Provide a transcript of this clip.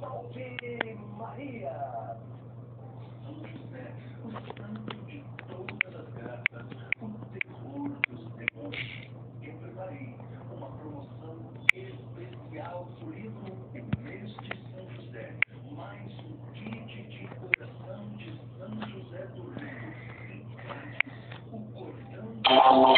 Salve Maria! São José, o santo de todas as graças, o terror dos demônios. Eu preparei uma promoção especial por isso no mês de São José. Mais um kit de coração de São José do Rio e Cádiz, o cordão.